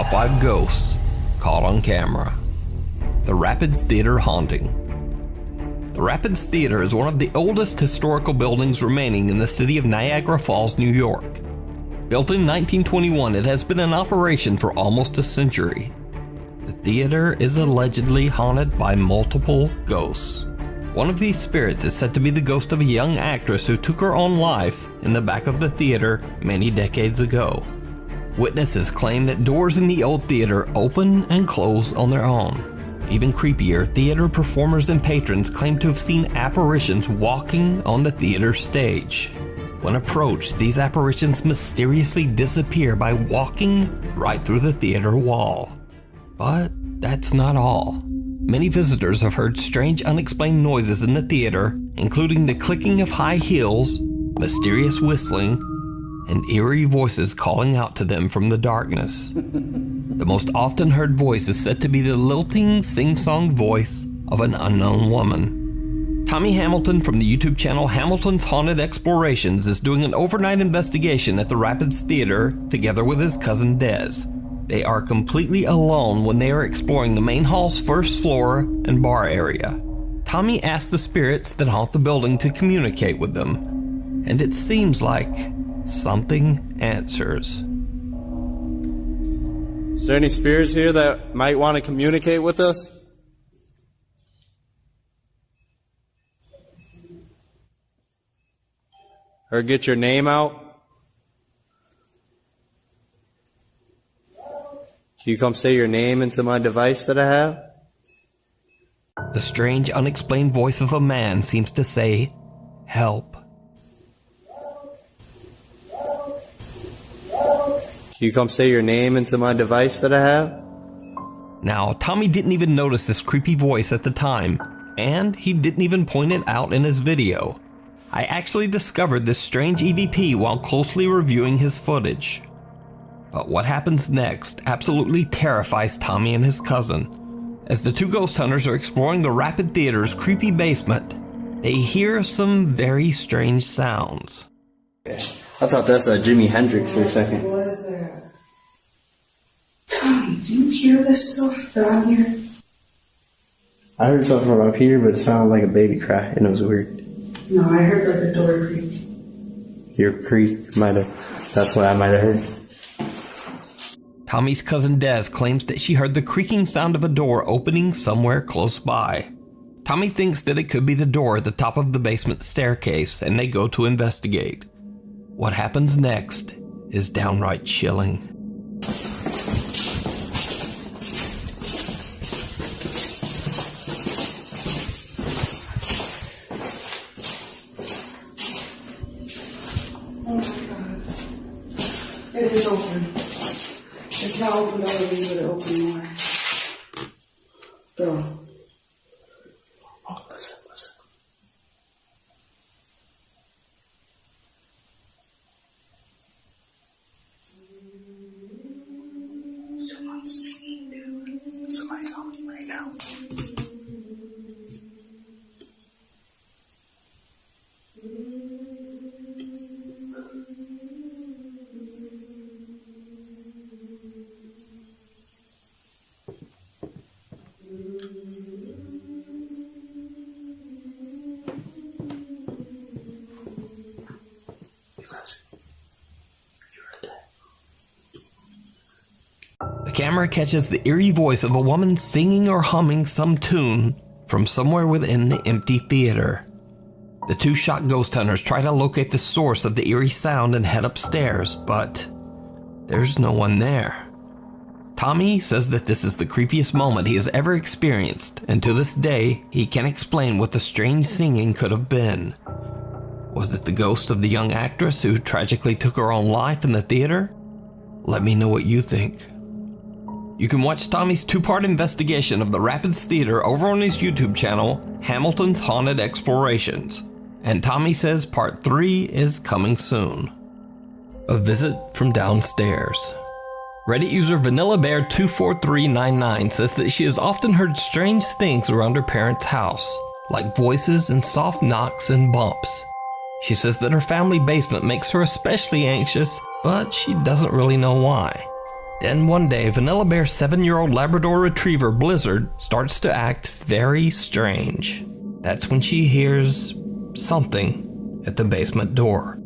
Top 5 Ghosts Caught on Camera. The Rapids Theater Haunting. The Rapids Theater is one of the oldest historical buildings remaining in the city of Niagara Falls, New York. Built in 1921, it has been in operation for almost a century. The theater is allegedly haunted by multiple ghosts. One of these spirits is said to be the ghost of a young actress who took her own life in the back of the theater many decades ago. Witnesses claim that doors in the old theater open and close on their own. Even creepier, theater performers and patrons claim to have seen apparitions walking on the theater stage. When approached, these apparitions mysteriously disappear by walking right through the theater wall. But that's not all. Many visitors have heard strange unexplained noises in the theater, including the clicking of high heels, mysterious whistling, and eerie voices calling out to them from the darkness. The most often heard voice is said to be the lilting, sing-song voice of an unknown woman. Tommy Hamilton from the YouTube channel Hamilton's Haunted Explorations is doing an overnight investigation at the Rapids Theater together with his cousin Dez. They are completely alone when they are exploring the main hall's first floor and bar area. Tommy asks the spirits that haunt the building to communicate with them, and it seems like something answers. Is there any spirits here that might want to communicate with us? Or get your name out? Can you come say your name into my device that I have? The strange, unexplained voice of a man seems to say, "Help." Can you come say your name into my device that I have? Now, Tommy didn't even notice this creepy voice at the time, and he didn't even point it out in his video. I actually discovered this strange EVP while closely reviewing his footage. But what happens next absolutely terrifies Tommy and his cousin. As the two ghost hunters are exploring the Rapid Theater's creepy basement, they hear some very strange sounds. I thought that's Jimi Hendrix for a second. What was that? Tommy, do you hear this stuff that I'm hearing? I heard something from up here, but it sounded like a baby cry, and it was weird. No, I heard like a door creak. Your creak might have, that's what I might have heard. Tommy's cousin Des claims that she heard the creaking sound of a door opening somewhere close by. Tommy thinks that it could be the door at the top of the basement staircase, and they go to investigate. What happens next is downright chilling. Oh my God. It is open. It's not open already, but it opened more. Bro. Oh, listen. Someone's singing, dude. Somebody's on me right now. The camera catches the eerie voice of a woman singing or humming some tune from somewhere within the empty theater. The two shocked ghost hunters try to locate the source of the eerie sound and head upstairs, but there's no one there. Tommy says that this is the creepiest moment he has ever experienced, and to this day, he can't explain what the strange singing could have been. Was it the ghost of the young actress who tragically took her own life in the theater? Let me know what you think. You can watch Tommy's two-part investigation of the Rapids Theater over on his YouTube channel, Hamilton's Haunted Explorations. And Tommy says part 3 is coming soon. A visit from downstairs. Reddit user VanillaBear24399 says that she has often heard strange things around her parents' house, like voices and soft knocks and bumps. She says that her family basement makes her especially anxious, but she doesn't really know why. Then one day, Vanilla Bear's 7-year-old Labrador Retriever, Blizzard, starts to act very strange. That's when she hears something at the basement door.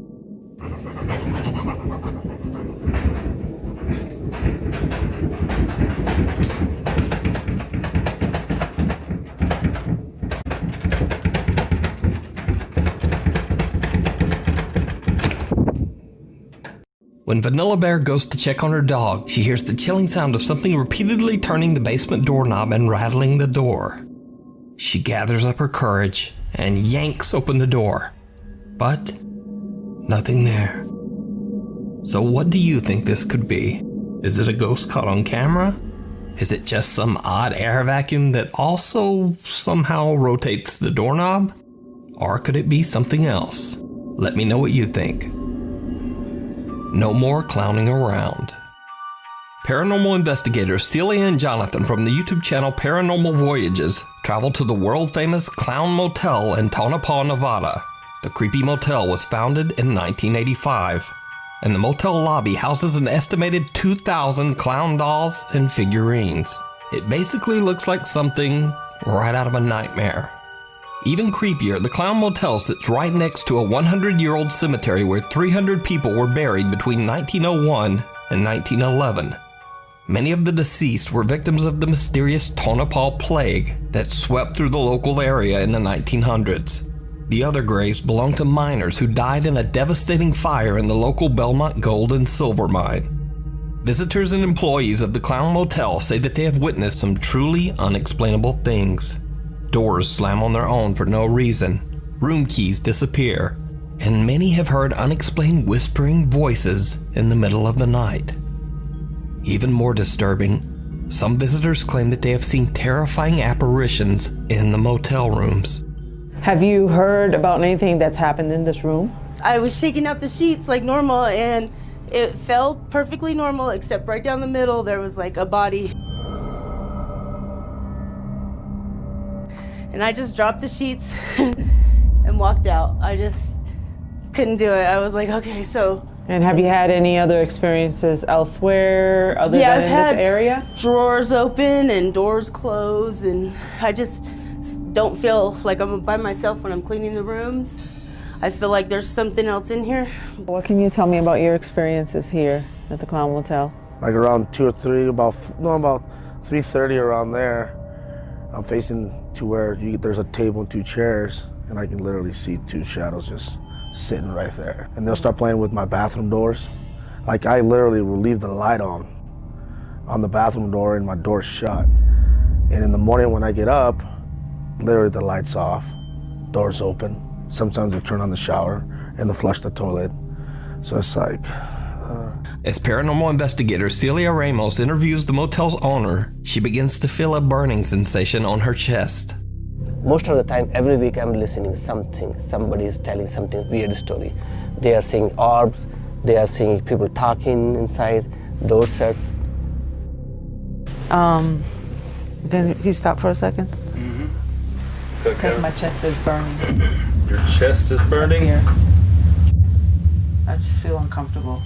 When Vanilla Bear goes to check on her dog, she hears the chilling sound of something repeatedly turning the basement doorknob and rattling the door. She gathers up her courage and yanks open the door, but nothing there. So what do you think this could be? Is it a ghost caught on camera? Is it just some odd air vacuum that also somehow rotates the doorknob? Or could it be something else? Let me know what you think. No more clowning around. Paranormal investigators Celia and Jonathan from the YouTube channel Paranormal Voyages travel to the world-famous Clown Motel in Tonopah, Nevada. The creepy motel was founded in 1985, and the motel lobby houses an estimated 2,000 clown dolls and figurines. It basically looks like something right out of a nightmare. Even creepier, the Clown Motel sits right next to a 100-year-old cemetery where 300 people were buried between 1901 and 1911. Many of the deceased were victims of the mysterious Tonopah Plague that swept through the local area in the 1900s. The other graves belong to miners who died in a devastating fire in the local Belmont gold and silver mine. Visitors and employees of the Clown Motel say that they have witnessed some truly unexplainable things. Doors slam on their own for no reason, room keys disappear, and many have heard unexplained whispering voices in the middle of the night. Even more disturbing, some visitors claim that they have seen terrifying apparitions in the motel rooms. Have you heard about anything that's happened in this room? I was shaking out the sheets like normal, and it felt perfectly normal, except right down the middle there was like a body. And I just dropped the sheets and walked out. I just couldn't do it. I was like, okay, so. And have you had any other experiences elsewhere other than in this area? Drawers open and doors closed, and I just don't feel like I'm by myself when I'm cleaning the rooms. I feel like there's something else in here. What can you tell me about your experiences here at the Clown Motel? Like around 2 or 3, about 3:30 around there. I'm facing to where there's a table and 2 chairs, and I can literally see 2 shadows just sitting right there. And they'll start playing with my bathroom doors. Like I literally will leave the light on the bathroom door and my door's shut. And in the morning when I get up, literally the light's off, door's open. Sometimes they turn on the shower and they flush the toilet. So it's like, As paranormal investigator Celia Ramos interviews the motel's owner, she begins to feel a burning sensation on her chest. Most of the time, every week I'm listening something. Somebody is telling something weird story. They are seeing orbs, they are seeing people talking inside, door sets. Can you stop for a second? Mm-hmm. Because my chest is burning. Your chest is burning? Here. I just feel uncomfortable.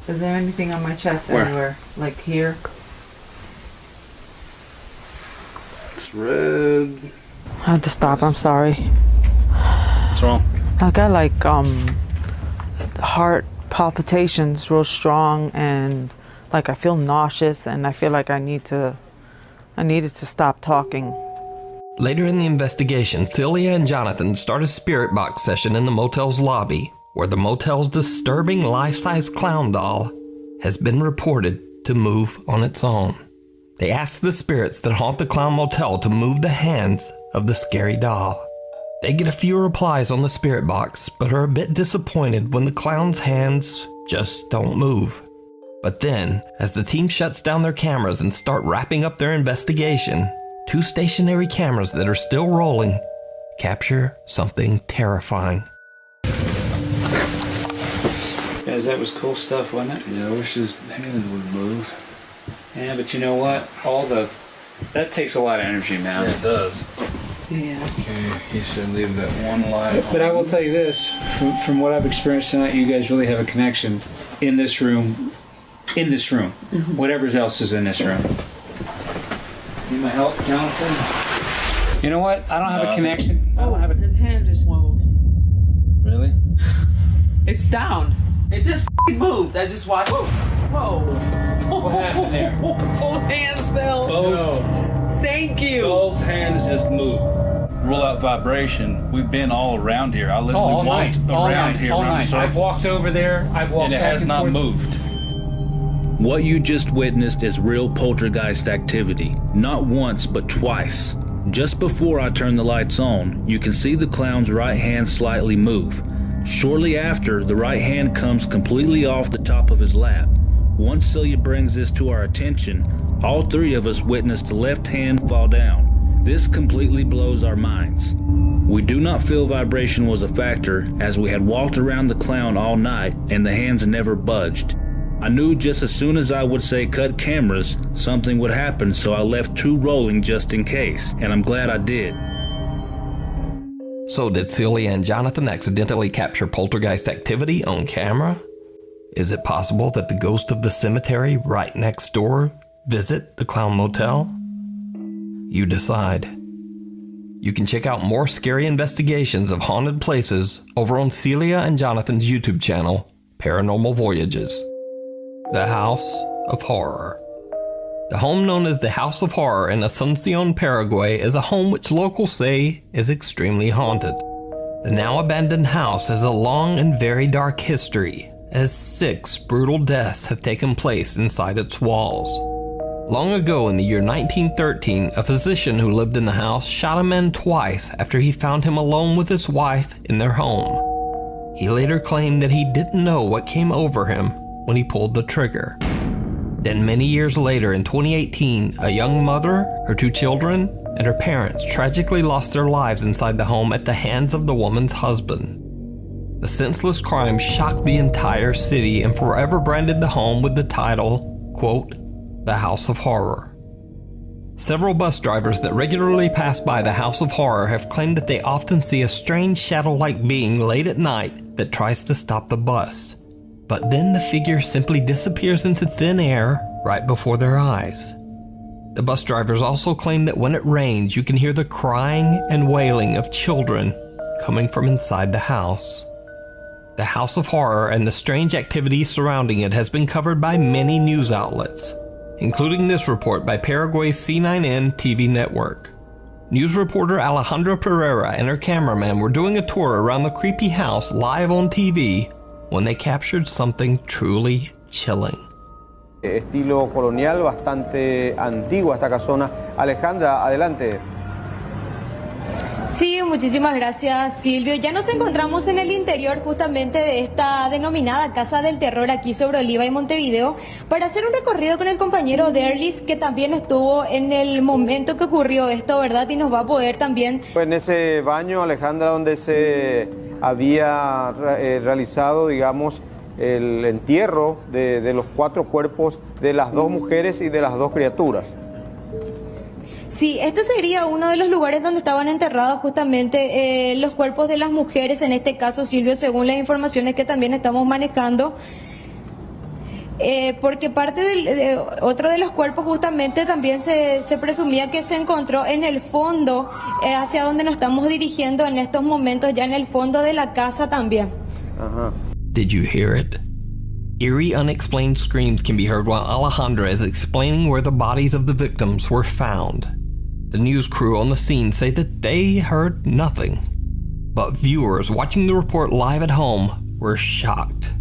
Is there anything on my chest anywhere? Like here? It's red. I had to stop, I'm sorry. What's wrong? I got like heart palpitations real strong, and like I feel nauseous, and I feel like I needed to stop talking. Later in the investigation, Celia and Jonathan start a spirit box session in the motel's lobby, where the motel's disturbing life-size clown doll has been reported to move on its own. They ask the spirits that haunt the Clown Motel to move the hands of the scary doll. They get a few replies on the spirit box, but are a bit disappointed when the clown's hands just don't move. But then, as the team shuts down their cameras and start wrapping up their investigation, 2 stationary cameras that are still rolling capture something terrifying. Guys, that was cool stuff, wasn't it? Yeah, I wish his hand would move. Yeah, but you know what? That takes a lot of energy, man. Yeah, it does. Yeah. Okay, he should leave that one light But I will tell you this, from what I've experienced tonight, you guys really have a connection in this room. in this room. Whatever else is in this room. Need my help, Jonathan? You know what? I don't have a connection. I don't have a... His hand just moved. Really? It's down. It just moved. I just watched. Whoa. What happened there? Both hands fell. Both. Thank you. Both hands just moved. Rule out vibration. We've been all around here. I literally all night. walked All around night. here All around night. circles, I've walked over there. I've walked and it back has and not forth. moved. What you just witnessed is real poltergeist activity, not once but twice. Just before I turn the lights on, you can see the clown's right hand slightly move. Shortly after, the right hand comes completely off the top of his lap. Once Celia brings this to our attention, all three of us witnessed the left hand fall down. This completely blows our minds. We do not feel vibration was a factor, as we had walked around the clown all night and the hands never budged. I knew just as soon as I would say cut cameras, something would happen, so I left 2 rolling just in case, and I'm glad I did. So did Celia and Jonathan accidentally capture poltergeist activity on camera? Is it possible that the ghost of the cemetery right next door visit the Clown Motel? You decide. You can check out more scary investigations of haunted places over on Celia and Jonathan's YouTube channel, Paranormal Voyages. The House of Horror. The home known as the House of Horror in Asuncion, Paraguay is a home which locals say is extremely haunted. The now abandoned house has a long and very dark history, as 6 brutal deaths have taken place inside its walls. Long ago in the year 1913, a physician who lived in the house shot a man twice after he found him alone with his wife in their home. He later claimed that he didn't know what came over him when he pulled the trigger. Then many years later in 2018, a young mother, her 2 children, and her parents tragically lost their lives inside the home at the hands of the woman's husband. The senseless crime shocked the entire city and forever branded the home with the title, quote, The House of Horror. Several bus drivers that regularly pass by the House of Horror have claimed that they often see a strange shadow-like being late at night that tries to stop the bus. But then the figure simply disappears into thin air right before their eyes. The bus drivers also claim that when it rains, you can hear the crying and wailing of children coming from inside the house. The House of Horror and the strange activity surrounding it has been covered by many news outlets, including this report by Paraguay's C9N TV network. News reporter Alejandra Pereira and her cameraman were doing a tour around the creepy house live on TV when they captured something truly chilling. Estilo colonial, bastante antigua esta casona. Alejandra, adelante. Sí, muchísimas gracias, Silvio. Ya nos encontramos en el interior justamente de esta denominada Casa del Terror aquí sobre Oliva y Montevideo para hacer un recorrido con el compañero Derlis, que también estuvo en el momento que ocurrió esto, ¿verdad? Y nos va a poder también... En ese baño, Alejandra, donde se había realizado, digamos, el entierro de los 4 cuerpos de las 2 mujeres y de las 2 criaturas. Sí, este sería uno de los lugares donde estaban enterrados justamente los cuerpos de las mujeres, en este caso, Silvio, según las informaciones que también estamos manejando. Porque parte de otro de los cuerpos justamente también se presumía que se encontró en el fondo, hacia donde nos estamos dirigiendo en estos momentos, ya en el fondo de la casa también. Did you hear it? Eerie, unexplained screams can be heard while Alejandra is explaining where the bodies of the victims were found. The news crew on the scene say that they heard nothing, but viewers watching the report live at home were shocked.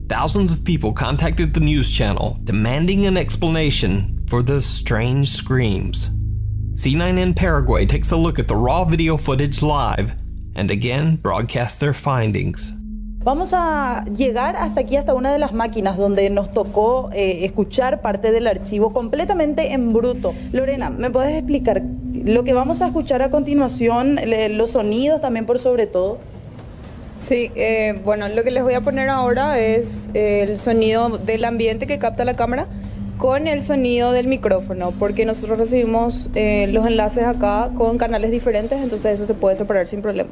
Thousands of people contacted the news channel, demanding an explanation for the strange screams. C9N Paraguay takes a look at the raw video footage live, and again broadcasts their findings. Vamos a llegar hasta aquí, hasta una de las máquinas donde nos tocó escuchar parte del archivo completamente en bruto. Lorena, ¿me puedes explicar lo que vamos a escuchar a continuación, los sonidos también por sobre todo? Sí, bueno, lo que les voy a poner ahora es el sonido del ambiente que capta la cámara con el sonido del micrófono, porque nosotros recibimos los enlaces acá con canales diferentes, entonces eso se puede separar sin problema.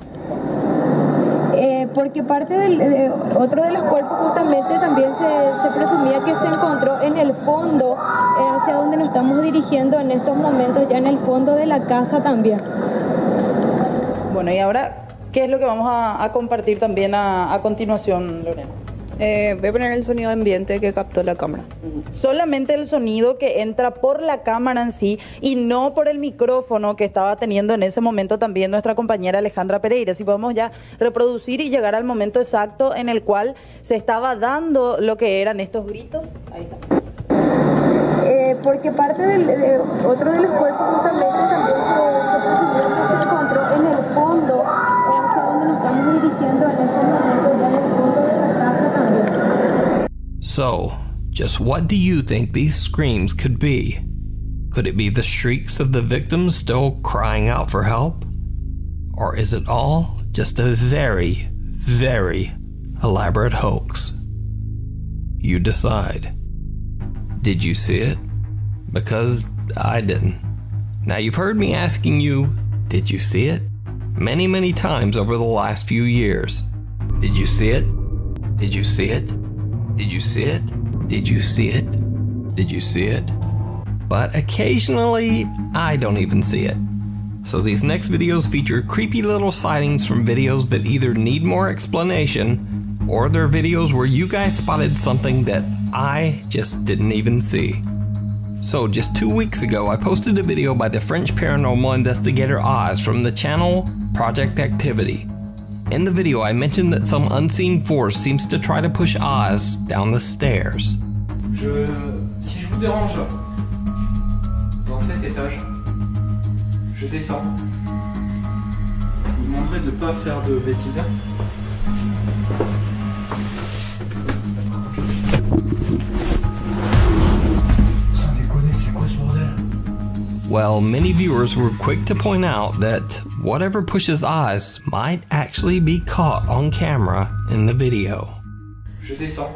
porque parte de otro de los cuerpos justamente también se presumía que se encontró en el fondo, hacia donde nos estamos dirigiendo en estos momentos, ya en el fondo de la casa también. Bueno, y ahora, ¿qué es lo que vamos a compartir también a continuación, Lorena? Voy a poner el sonido ambiente que captó la cámara. Solamente el sonido que entra por la cámara en sí y no por el micrófono que estaba teniendo en ese momento también nuestra compañera Alejandra Pereira. Si podemos ya reproducir y llegar al momento exacto en el cual se estaba dando lo que eran estos gritos. Ahí está. Porque parte de otro de los cuerpos justamente también se encontró en el fondo, hacia donde nos estamos dirigiendo en estos momentos, ya en el fondo de la casa también. So, just what do you think these screams could be? Could it be the shrieks of the victims still crying out for help? Or is it all just a very, very elaborate hoax? You decide. Did you see it? Because I didn't. Now you've heard me asking you, did you see it? Many, many times over the last few years. Did you see it? Did you see it? Did you see it? Did you see it? Did you see it? But occasionally, I don't even see it. So these next videos feature creepy little sightings from videos that either need more explanation, or they're videos where you guys spotted something that I just didn't even see. So just 2 weeks ago, I posted a video by the French paranormal investigator Oz from the channel Project Activity. In the video, I mentioned that some unseen force seems to try to push Oz down the stairs. Si je vous dérange dans cet étage, je descends. Je vous demanderai de ne pas faire de bêtises. Well, many viewers were quick to point out that whatever pushes Oz might actually be caught on camera in the video. Je descends.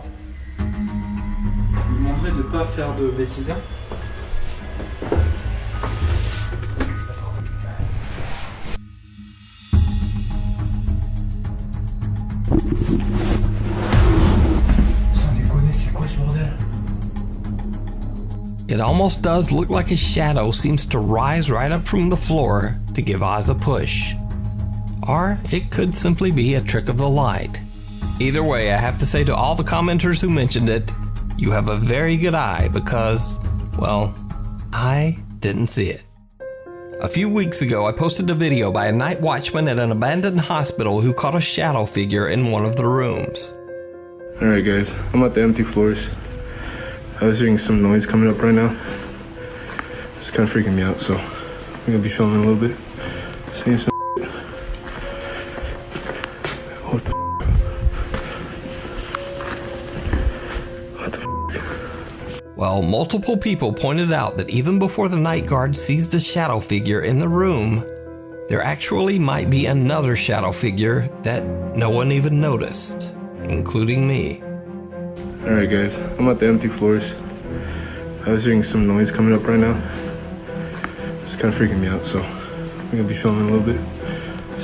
Je vous demanderai de ne pas faire de bêtises. It almost does look like a shadow seems to rise right up from the floor to give Oz a push. Or it could simply be a trick of the light. Either way, I have to say to all the commenters who mentioned it, you have a very good eye because, well, I didn't see it. A few weeks ago, I posted a video by a night watchman at an abandoned hospital who caught a shadow figure in one of the rooms. Alright guys, I'm at the empty floors. I was hearing some noise coming up right now. It's kind of freaking me out, so I'm gonna be filming a little bit. Seeing some What the What the Well, multiple people pointed out that even before the night guard sees the shadow figure in the room, there actually might be another shadow figure that no one even noticed, including me. Alright guys, I'm at the empty floors. I was hearing some noise coming up right now. It's kind of freaking me out, so I'm gonna be filming a little bit.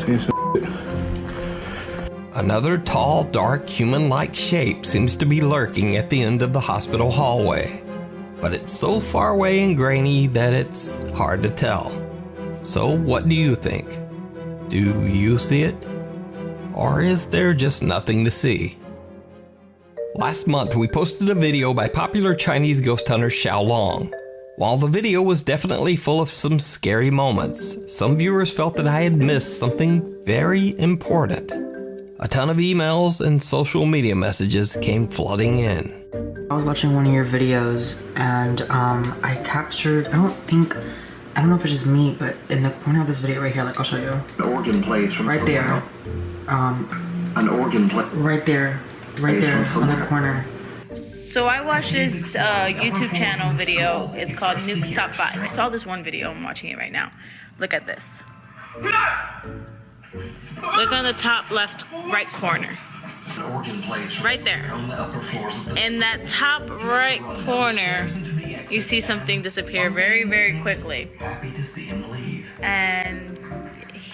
Seeing some Another tall, dark, human-like shape seems to be lurking at the end of the hospital hallway. But it's so far away and grainy that it's hard to tell. So what do you think? Do you see it? Or is there just nothing to see? Last month, we posted a video by popular Chinese ghost hunter Xiao Long. While the video was definitely full of some scary moments, some viewers felt that I had missed something very important. A ton of emails and social media messages came flooding in. I was watching one of your videos and I captured, I don't know if it's just me, but in the corner of this video right here, like I'll show you. An organ plays from right there. An organ play. Right there on the corner. So I watched this YouTube channel video. It's called Nuke's Top 5. I saw this one video. I'm watching it right now. Look at this. Look on the top left right corner. Right there. In that top right corner, you see something disappear very, very quickly. And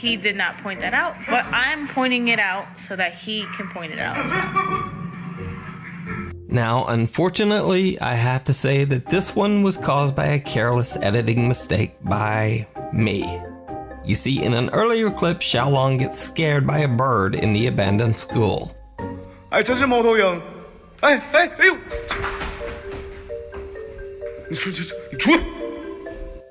he did not point that out, but I'm pointing it out so that he can point it out as well. Now, unfortunately, I have to say that this one was caused by a careless editing mistake by me. You see, in an earlier clip, Xiaolong gets scared by a bird in the abandoned school. 哎，这是猫头鹰！哎呦！你出去！你出来！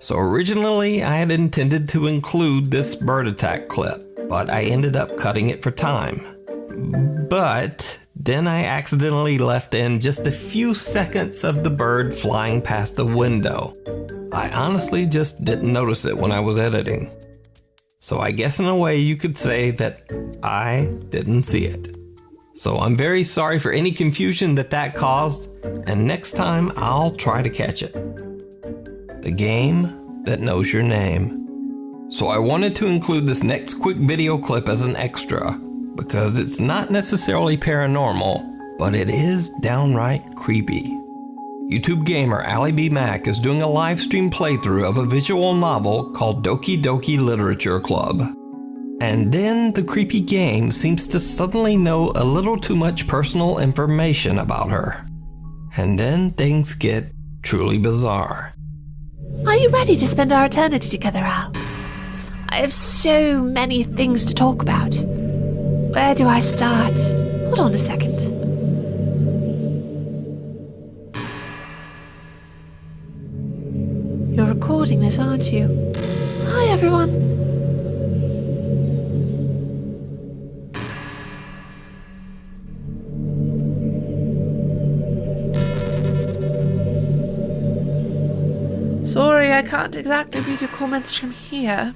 So originally, I had intended to include this bird attack clip, but I ended up cutting it for time. But then I accidentally left in just a few seconds of the bird flying past the window. I honestly just didn't notice it when I was editing. So I guess in a way you could say that I didn't see it. So I'm very sorry for any confusion that caused, and next time I'll try to catch it. The game that knows your name. So I wanted to include this next quick video clip as an extra, because it's not necessarily paranormal, but it is downright creepy. YouTube gamer Ali B Mac is doing a live stream playthrough of a visual novel called Doki Doki Literature Club. And then the creepy game seems to suddenly know a little too much personal information about her. And then things get truly bizarre. Are you ready to spend our eternity together, Al? I have so many things to talk about. Where do I start? Hold on a second. You're recording this, aren't you? Hi, everyone. Sorry, I can't exactly read your comments from here.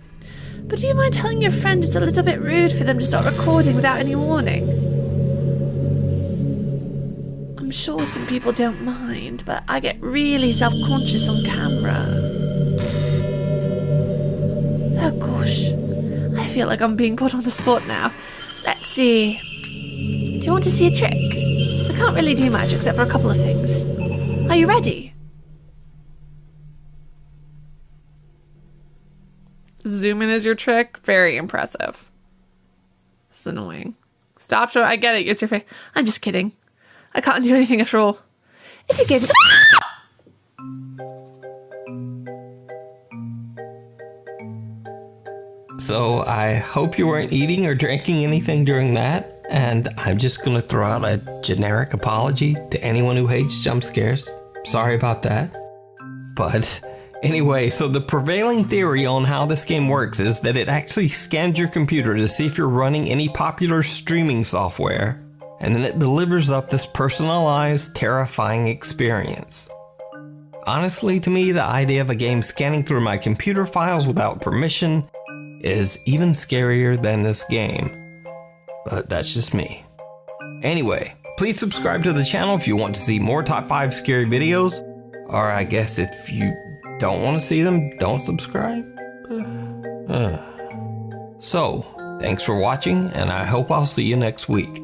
But do you mind telling your friend it's a little bit rude for them to start recording without any warning? I'm sure some people don't mind, but I get really self-conscious on camera. Oh gosh, I feel like I'm being put on the spot now. Let's see. Do you want to see a trick? I can't really do much except for a couple of things. Are you ready? Zoom in is your trick. Very impressive. This is annoying. Stop showing. I get it. It's your face. I'm just kidding. I can't do anything after all. If you gave me... So I hope you weren't eating or drinking anything during that, and I'm just gonna throw out a generic apology to anyone who hates jump scares. Sorry about that. But anyway, so the prevailing theory on how this game works is that it actually scans your computer to see if you're running any popular streaming software, and then it delivers up this personalized, terrifying experience. Honestly, to me, the idea of a game scanning through my computer files without permission is even scarier than this game. But that's just me. Anyway, please subscribe to the channel if you want to see more top 5 scary videos, or I guess if you don't want to see them, don't subscribe. So, thanks for watching, and I hope I'll see you next week.